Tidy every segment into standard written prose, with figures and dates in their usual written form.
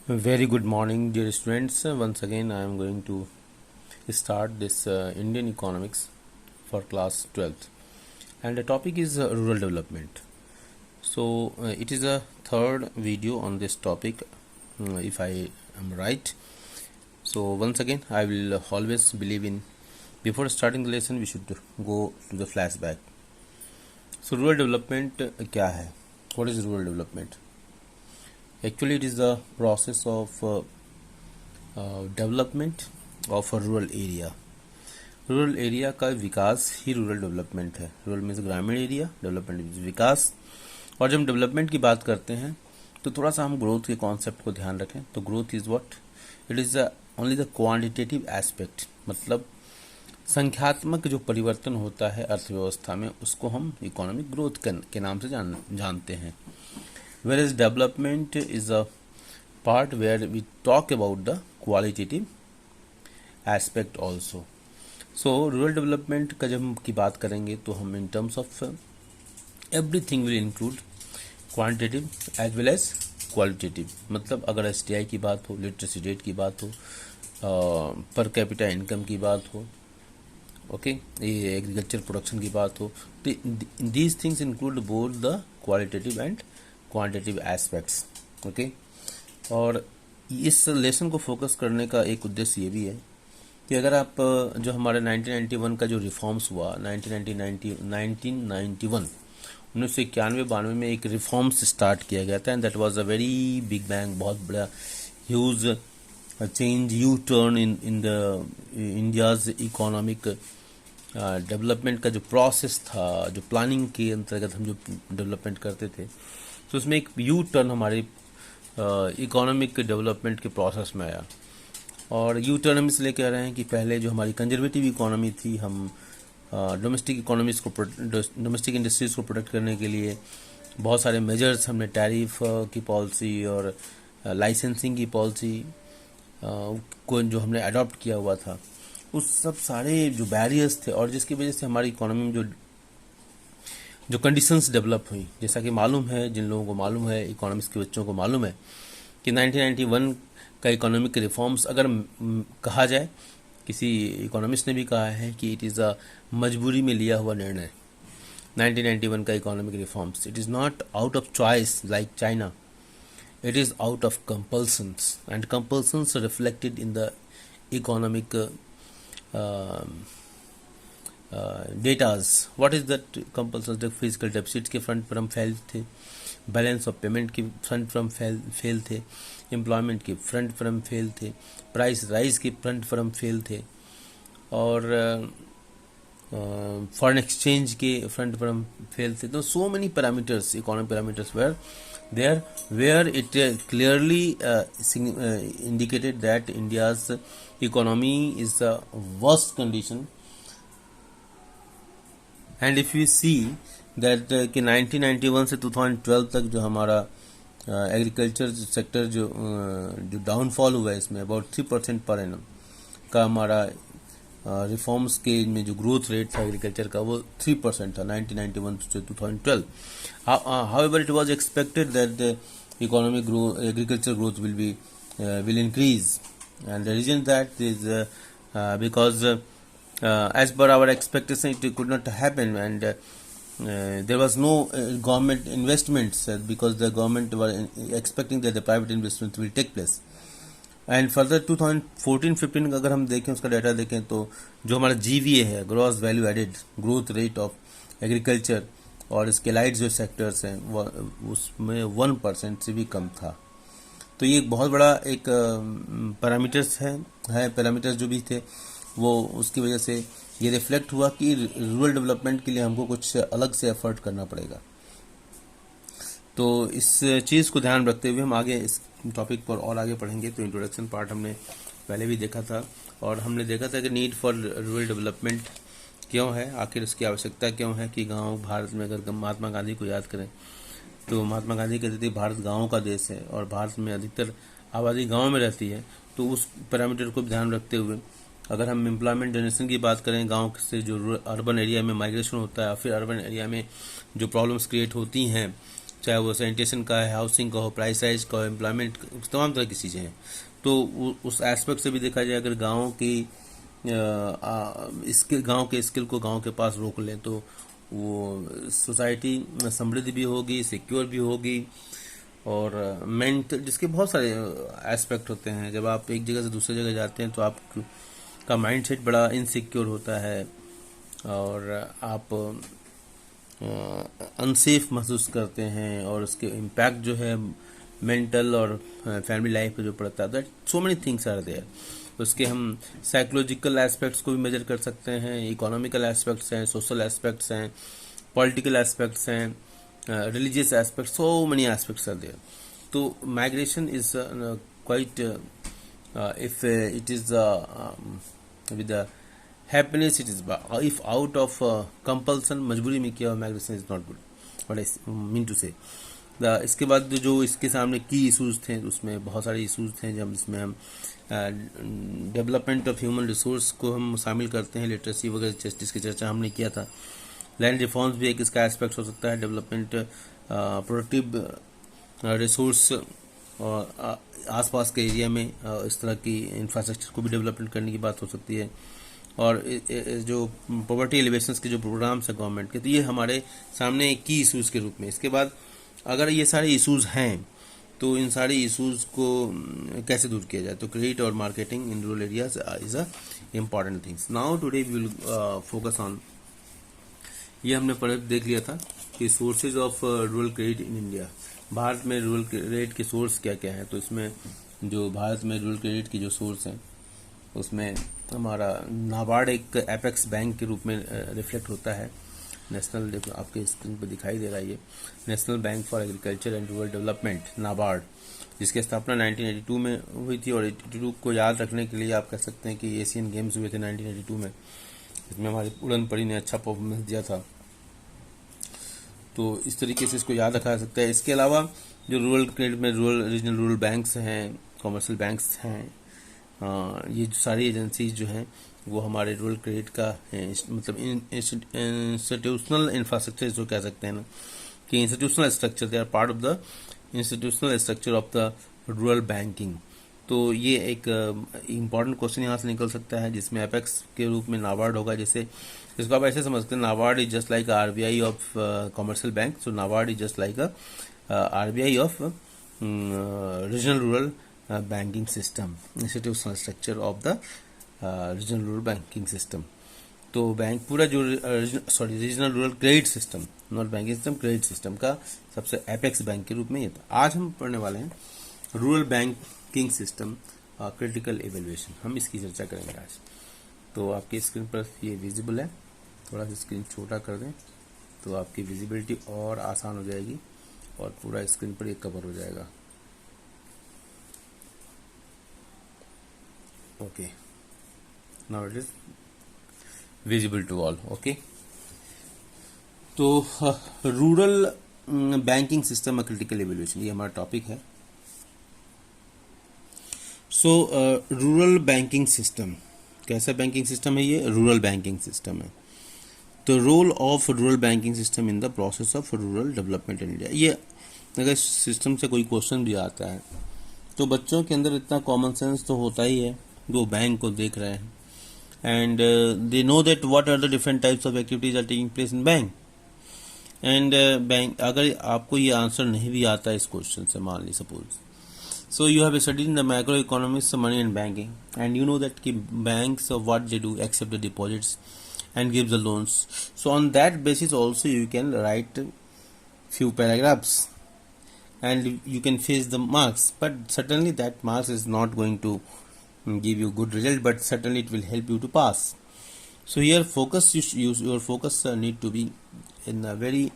Very good morning, dear students. Once again, I am going to start this Indian economics for class 12th, and the topic is rural development. So, it is a third video on this topic, if I am right. So, once again, I will always believe in before starting the lesson, we should go to the flashback. So, rural development क्या है? What is rural development? Actually, it is the process of development of a rural area. Rural area का विकास ही rural development है. Rural means ग्रामीण area, development means विकास. और जब हम development की बात करते हैं तो थोड़ा सा हम ग्रोथ के कॉन्सेप्ट को ध्यान रखें. तो growth is what? It is only the quantitative aspect, मतलब संख्यात्मक जो परिवर्तन होता है अर्थव्यवस्था में उसको हम इकोनॉमिक ग्रोथ के नाम से जानते हैं. Whereas development is a part where we talk about the qualitative aspect also. So rural development का जब हम की बात करेंगे तो हम in terms of everything will include quantitative as well as qualitative. मतलब अगर STI की बात हो, लिटरेसी रेट की बात हो, पर कैपिटा इनकम की बात हो, ओके, ये एग्रीकल्चर प्रोडक्शन की बात हो, these things include both the qualitative and quantitative aspects. Okay, और इस लेसन को फोकस करने का एक उद्देश्य ये भी है कि अगर आप जो हमारे 1991 का जो रिफॉर्म्स हुआ 1991 में एक रिफॉर्म्स स्टार्ट किया गया था, and that was a very big bang, बहुत बड़ा huge change, U turn in the India's economic development का जो प्रोसेस था, जो प्लानिंग के अंतर्गत हम जो डेवलपमेंट करते थे, तो उसमें एक यू टर्न हमारे इकोनॉमिक डेवलपमेंट के प्रोसेस में आया. और यू टर्न हम इसलिए कह रहे हैं कि पहले जो हमारी कंजर्वेटिव इकोनॉमी थी, हम डोमेस्टिक इकोनॉमीज को, डोमेस्टिक इंडस्ट्रीज़ को प्रोटेक्ट करने के लिए बहुत सारे मेजर्स हमने, टैरिफ की पॉलिसी और लाइसेंसिंग की पॉलिसी को जो हमने अडॉप्ट किया हुआ था, उस सब सारे जो बैरियर्स थे और जिसकी वजह से हमारी इकोनॉमी में जो कंडीशंस डेवलप हुई, जैसा कि मालूम है, जिन लोगों को मालूम है, इकोनॉमिक्स के बच्चों को मालूम है कि 1991 का इकोनॉमिक रिफॉर्म्स, अगर कहा जाए, किसी इकोनॉमिस्ट ने भी कहा है कि इट इज़ अ मजबूरी में लिया हुआ निर्णय. 1991 का economic reforms, it is not out of choice like China, it is out of compulsions, and compulsions are reflected in the economic datas. What is that compulsions? The physical deficits के front पर हम fail थे, balance of payment की front पर हम fail थे, employment की front पर हम फेल थे, प्राइस राइज की फ्रंट पर हम फेल थे, और फॉरेन एक्सचेंज के फ्रंट पर हम फेल थे. तो so many parameters, economic parameters where there where it clearly indicated that India's economy is the worst condition. And if we see that कि 1991 से 2012 तक जो हमारा एग्रीकल्चर सेक्टर जो डाउनफॉल हुआ है, इसमें अबाउट 3% पर एनम का हमारा रिफॉर्म्स के में जो ग्रोथ रेट था एग्रीकल्चर का, वो 3% था 1991 to 2012. However, it was expected that the economic growth, agriculture growth will increase, and the reason that is because as per our expectation it could not happen, and there was no government investments because the government were expecting that the private investment will take place. And further 2014-15 का अगर हम देखें, उसका data देखें, तो जो हमारा GVA है, gross value added growth rate of agriculture और इसके लाइट जो सेक्टर्स हैं, वो उसमें 1% से भी कम था. तो ये एक बहुत बड़ा एक पैरामीटर्स है पैरामीटर्स जो भी थे, वो उसकी वजह से ये रिफ्लेक्ट हुआ कि रूरल डेवलपमेंट के लिए हमको कुछ अलग से एफर्ट करना पड़ेगा. तो इस चीज़ को ध्यान रखते हुए हम आगे इस टॉपिक पर और आगे पढ़ेंगे. तो इंट्रोडक्शन पार्ट हमने पहले भी देखा था, और हमने देखा था कि नीड फॉर रूरल डेवलपमेंट क्यों है, आखिर उसकी आवश्यकता क्यों है कि गांव, भारत में अगर महात्मा गांधी को याद करें तो महात्मा गांधी कहते थे भारत गाँव का देश है, और भारत में अधिकतर आबादी गाँव में रहती है. तो उस पैरामीटर को ध्यान रखते हुए अगर हम एम्प्लॉयमेंट जनरेशन की बात करें, गाँव से जो अर्बन एरिया में माइग्रेशन होता है, फिर अर्बन एरिया में जो प्रॉब्लम्स क्रिएट होती हैं चाहे वो सैनिटेशन का है, हाउसिंग का हो, प्राइस राइज का हो, एम्प्लॉयमेंट, तमाम तरह की चीज़ें हैं। तो उस एस्पेक्ट से भी देखा जाए, अगर गाँव की स्किल, गांव के स्किल को गांव के पास रोक लें तो वो सोसाइटी समृद्ध भी होगी, सिक्योर भी होगी। और मेंटल, जिसके बहुत सारे एस्पेक्ट होते हैं। जब आप एक जगह से दूसरी जगह जाते हैं तो आपका माइंड सेट बड़ा इनसिक्योर होता है और आप अनसेफ महसूस करते हैं, और उसके इम्पैक्ट जो है मेंटल और फैमिली लाइफ पे जो पड़ता है, that so many things are there. उसके हम साइकोलॉजिकल एस्पेक्ट्स को भी मेजर कर सकते हैं, इकोनॉमिकल एस्पेक्ट्स हैं, सोशल एस्पेक्ट्स हैं, पॉलिटिकल एस्पेक्ट्स हैं, religious aspects, so many aspects are there. तो migration is quite, if it is with the happiness, it is if out of compulsion, मजबूरी में किया हुआ migration is not good, what I mean to say. इसके बाद जो इसके सामने की इशूज थे, उसमें बहुत सारे इशूज थे जब इसमें हम डेवलपमेंट ऑफ ह्यूमन रिसोर्स को हम शामिल करते हैं, लिटरेसी वगैरह, जस्टिस की चर्चा हमने किया था। लैंड रिफॉर्म्स भी एक इसका एस्पेक्ट हो सकता है, डेवलपमेंट, प्रोडक्टिव रिसोर्स और आसपास के एरिया में इस तरह की इंफ्रास्ट्रक्चर को भी डेवलपमेंट करने की बात हो सकती है। और जो पॉवर्टी एलिवेशंस के जो प्रोग्राम्स हैं गवर्नमेंट के, तो ये हमारे सामने एक की इशूज़ के रूप में। इसके बाद अगर ये सारे इशूज़ हैं तो इन सारे इशूज़ को कैसे दूर किया जाए, तो क्रेडिट और marketing in rural areas is a important things. Now today we will focus on, ये हमने पहले देख लिया था कि sources of rural credit in India, Bharat में रूरल क्रेडिट के सोर्स क्या क्या है। तो इसमें जो भारत में रूरल क्रेडिट की जो सोर्स हैं, उसमें हमारा नाबार्ड एक एपेक्स बैंक के रूप में रिफ्लेक्ट होता है। नेशनल, आपके स्क्रीन पर दिखाई दे रहा है, ये national bank for agriculture and rural development, NABARD, जिसकी स्थापना 1982 में हुई थी। और 82 को याद रखने के लिए आप कह सकते हैं कि एशियन गेम्स हुए थे 1982 में, इसमें हमारी उड़न पड़ी ने अच्छा परफॉर्मेंस दिया था। तो इस तरीके से इसको याद रखा जा सकता है। इसके अलावा जो रूरल क्रेडिट में रीजनल रूरल बैंक्स हैं, कमर्शियल बैंक्स हैं, ये जो सारी एजेंसीज जो हैं वो हमारे रूरल क्रेडिट का मतलब इंस्टीट्यूशनल इंफ्रास्ट्रक्चर जो कह सकते हैं ना, कि institutional structure, they are part of the institutional structure of the rural banking. तो ये एक इम्पॉर्टेंट क्वेश्चन यहाँ से निकल सकता है, जिसमें एपेक्स के रूप में नाबार्ड होगा। जैसे इसको आप ऐसे समझते हैं, NABARD is just like RBI of commercial bank, so NABARD is just like RBI of regional rural banking system, institutional structure of the regional rural banking system. तो बैंक पूरा जो regional rural credit system, not banking system, credit system का सबसे apex bank के रूप में ये था। आज हम पढ़ने वाले हैं rural banking system critical evaluation, हम इसकी चर्चा करेंगे आज। तो आपकी स्क्रीन पर ये विजिबल है, थोड़ा सा स्क्रीन छोटा कर दें तो आपकी विजिबिलिटी और आसान हो जाएगी और पूरा स्क्रीन पर ये कवर हो जाएगा। Okay, now it is visible to all. Okay, तो rural banking system critical evaluation, ये हमारा टॉपिक है। सो रूरल बैंकिंग सिस्टम कैसा बैंकिंग सिस्टम है? ये रूरल बैंकिंग सिस्टम है। तो role of rural banking system in the process of rural development in India, ये अगर सिस्टम से कोई क्वेश्चन भी आता है तो बच्चों के अंदर इतना कॉमन सेंस तो होता ही है, वो बैंक को देख रहे हैं, and they know that what are the different types of activities are taking place in bank. And bank, अगर आपको ये आंसर नहीं भी आता है इस क्वेश्चन से, मान ली suppose, so you have studied in the macroeconomics of money and banking, and you know that banks of what they do, accept the deposits and give the loans. So on that basis also you can write few paragraphs and you can face the marks, but certainly that marks is not going to give you good result, but certainly it will help you to pass. So here focus, your focus need to be in a very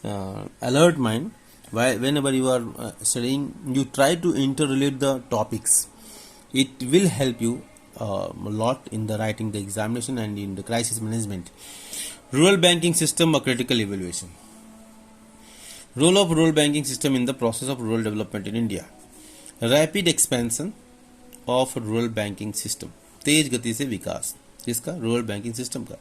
alert mind. Whenever you are studying, you try to interrelate the topics. It will help you a lot in the writing the examination and in the crisis management. Rural banking system, a critical evaluation. Role of rural banking system in the process of rural development in India. Rapid expansion of rural banking system, तेज गति से विकास जिसका rural banking system का,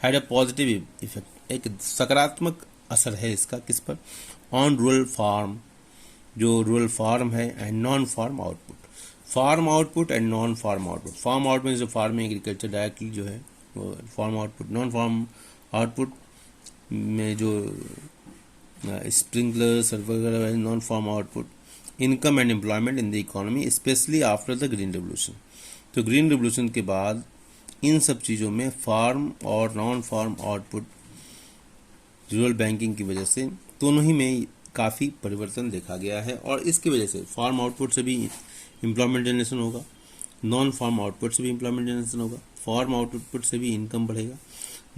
had a positive effect, एक सकारात्मक असर है इसका किस पर, ऑन रूरल फार्म, जो रूरल फार्म है, and non farm output. Farm output and non farm output. Farm output means farming agriculture directly जो है वो farm output. Non farm output में जो स्प्रिंकलर्स वगैरह है, non farm output. Income and employment in the economy specially after the green revolution. तो green revolution के बाद इन सब चीज़ों में फार्म और non farm output rural banking की वजह से दोनों ही में काफ़ी परिवर्तन देखा गया है, और इसकी वजह से फार्म आउटपुट से भी एम्प्लॉयमेंट जनरेशन होगा, नॉन फार्म आउटपुट से भी एम्प्लॉयमेंट जनरेशन होगा, फार्म आउटपुट से भी इनकम बढ़ेगा,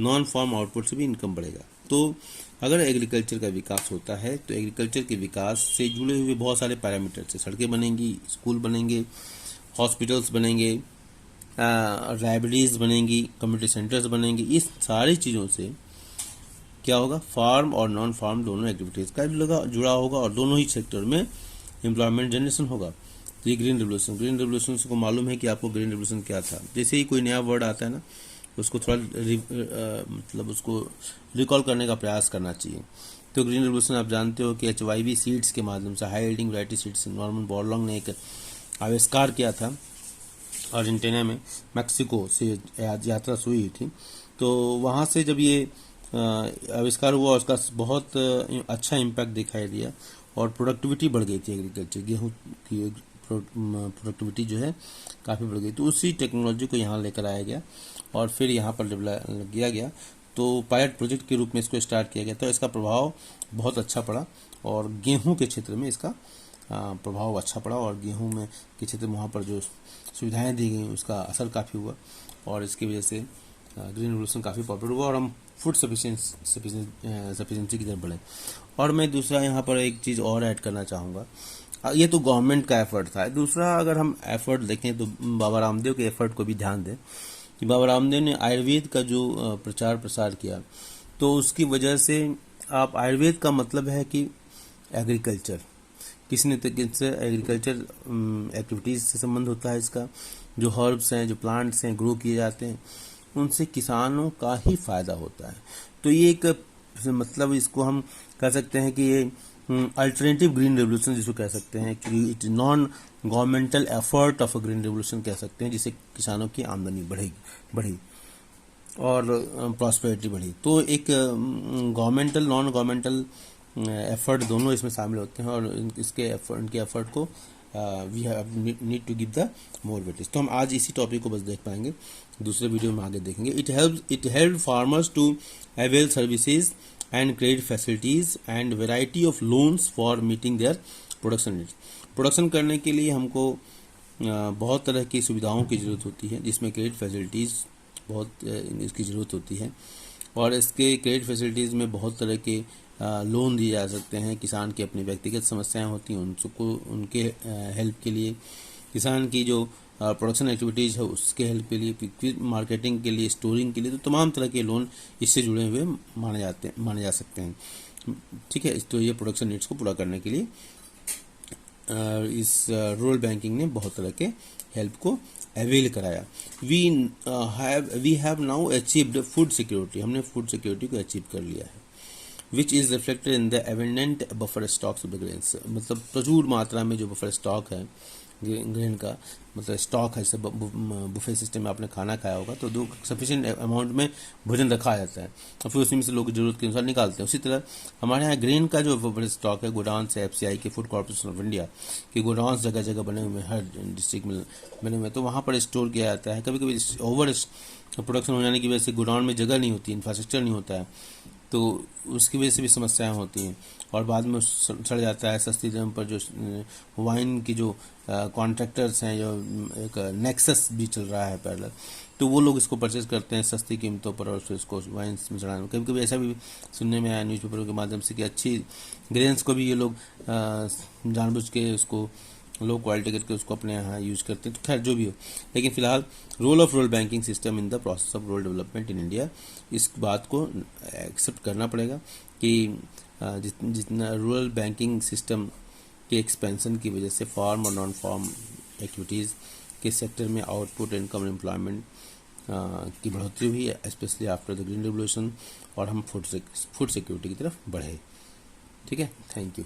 नॉन फार्म आउटपुट से भी इनकम बढ़ेगा। तो अगर एग्रीकल्चर का विकास होता है तो एग्रीकल्चर के विकास से जुड़े हुए बहुत सारे पैरामीटर्स से सड़कें बनेंगी, स्कूल बनेंगे, हॉस्पिटल्स बनेंगे, लाइब्रेरीज बनेंगी, कम्युनिटी सेंटर्स बनेंगे। इस सारी चीज़ों से क्या होगा, फार्म और नॉन फार्म दोनों एक्टिविटीज़ का जुड़ा होगा और दोनों ही सेक्टर में एम्प्लॉयमेंट जनरेशन होगा। तो ये ग्रीन रेवोल्यूशन को मालूम है कि आपको ग्रीन रेवोल्यूशन क्या था। जैसे ही कोई नया वर्ड आता है ना, उसको थोड़ा मतलब उसको रिकॉल करने का प्रयास करना चाहिए। तो ग्रीन रेवोल्यूशन आप जानते हो कि HYV सीड्स के माध्यम से, high yielding variety seeds, Norman Borlaug ने एक आविष्कार किया था अर्जेंटीना में, मैक्सिको से यात्रा शुरू हुई थी। तो वहाँ से जब ये आविष्कार हुआ, उसका बहुत अच्छा इम्पैक्ट दिखाई दिया और प्रोडक्टिविटी बढ़ गई थी। एग्रीकल्चर, गेहूँ की प्रोडक्टिविटी जो है काफ़ी बढ़ गई। तो उसी टेक्नोलॉजी को यहाँ लेकर आया गया और फिर यहाँ पर डेवलप किया गया। तो पायलट प्रोजेक्ट के रूप में इसको स्टार्ट किया गया। तो इसका प्रभाव बहुत अच्छा पड़ा और गेहूं के क्षेत्र में इसका प्रभाव अच्छा पड़ा, और गेहूं में के क्षेत्र में वहाँ पर जो सुविधाएं दी गई उसका असर काफ़ी हुआ, और इसकी वजह से ग्रीन रेवोल्यूशन काफ़ी पॉपुलर हुआ और हम फूड सफिशिएंसी की तरफ बढ़े। और मैं दूसरा यहाँ पर एक चीज़ और ऐड करना चाहूँगा। ये तो गवर्नमेंट का एफर्ट था। दूसरा अगर हम एफर्ट देखें तो बाबा रामदेव के एफर्ट को भी ध्यान दें कि बाबा रामदेव ने आयुर्वेद का जो प्रचार प्रसार किया, तो उसकी वजह से आप आयुर्वेद का मतलब है कि एग्रीकल्चर, किसी न किसी एग्रीकल्चर एक्टिविटीज़ से संबंध होता है। इसका जो हर्ब्स हैं, जो प्लांट्स हैं, ग्रो किए जाते हैं, उनसे किसानों का ही फायदा होता है। तो ये एक मतलब इसको हम कह सकते हैं कि ये अल्टरनेटिव ग्रीन रेवोल्यूशन जिसको कह सकते हैं, कि it non governmental effort of a green revolution कह सकते हैं, जिससे किसानों की आमदनी बढ़ी और प्रॉस्पेरिटी बढ़ी। तो एक गवर्नमेंटल नॉन गवर्नमेंटल एफर्ट दोनों इसमें शामिल होते हैं, और इनके एफर्ट को we have need to give the more weightage. तो हम आज इसी टॉपिक को बस देख पाएंगे, दूसरे वीडियो में आगे देखेंगे। It help farmers to avail services and credit facilities and variety of loans for meeting their production needs. Production करने के लिए हमको बहुत तरह की सुविधाओं की ज़रूरत होती है, जिसमें क्रेडिट फैसिलिटीज़ बहुत इसकी ज़रूरत होती है, और इसके क्रेडिट फैसिलिटीज़ में बहुत तरह के लोन दिए जा सकते हैं। किसान की अपनी व्यक्तिगत समस्याएं होती हैं, उनको उनके हेल्प के लिए, किसान की जो प्रोडक्शन एक्टिविटीज़ है उसके हेल्प के लिए, फिर मार्केटिंग के लिए, स्टोरिंग के लिए, तो तमाम तरह के लोन इससे जुड़े हुए माने जा सकते हैं। ठीक है, तो ये प्रोडक्शन नीड्स को पूरा करने के लिए इस रूरल बैंकिंग ने बहुत तरह के हेल्प को अवेल कराया। We have now achieved food security. हमने फूड सिक्योरिटी को अचीव कर लिया है। Which is reflected in the abundant buffer stocks of the grains. मतलब प्रचुर मात्रा में जो बफर स्टॉक है ग्रेन का, मतलब स्टॉक है, जैसे बुफे सिस्टम में आपने खाना खाया होगा तो दो सफिशिएंट अमाउंट में भोजन रखा जाता है और फिर उसमें से लोग ज़रूरत के अनुसार निकालते हैं। उसी तरह हमारे यहाँ ग्रेन का जो बफर स्टॉक है, गोडाउन्स है, FCI के फूड कॉर्पोरेशन ऑफ इंडिया के गोडाउन्स जगह जगह बने हुए हैं, हर डिस्ट्रिक्ट में बने हुए हैं, तो वहाँ पर स्टोर किया जाता है। कभी कभी ओवर प्रोडक्शन हो जाने की वजह से गोडाउन में जगह नहीं होती, इंफ्रास्ट्रक्चर नहीं होता है, तो उसकी वजह से भी समस्याएं होती हैं और बाद में सड़ जाता है। सस्ती दाम पर जो वाइन की जो कॉन्ट्रैक्टर्स हैं, जो एक नेक्सस भी चल रहा है पैरेलल, तो वो लोग इसको परचेज करते हैं सस्ती कीमतों पर और फिर इसको वाइन्स में चढ़ाने। कभी कभी ऐसा भी सुनने में आया न्यूज़पेपरों के माध्यम से कि अच्छी ग्रेन्स को भी ये लोग जानबूझ के उसको लो क्वालिटी करके उसको अपने यहाँ यूज करते हैं। तो खैर जो भी हो, लेकिन फिलहाल role of rural banking system in the process of rural development in India, इस बात को एक्सेप्ट करना पड़ेगा कि जितना रूरल बैंकिंग सिस्टम के एक्सपेंशन की वजह से फार्म और नॉन फार्म एक्टिविटीज़ के सेक्टर में आउटपुट, इनकम, एम्प्लॉयमेंट की बढ़ोतरी हुई है, especially after the green revolution, और हम फूड सिक्योरिटी की तरफ बढ़े। ठीक है, थैंक यू।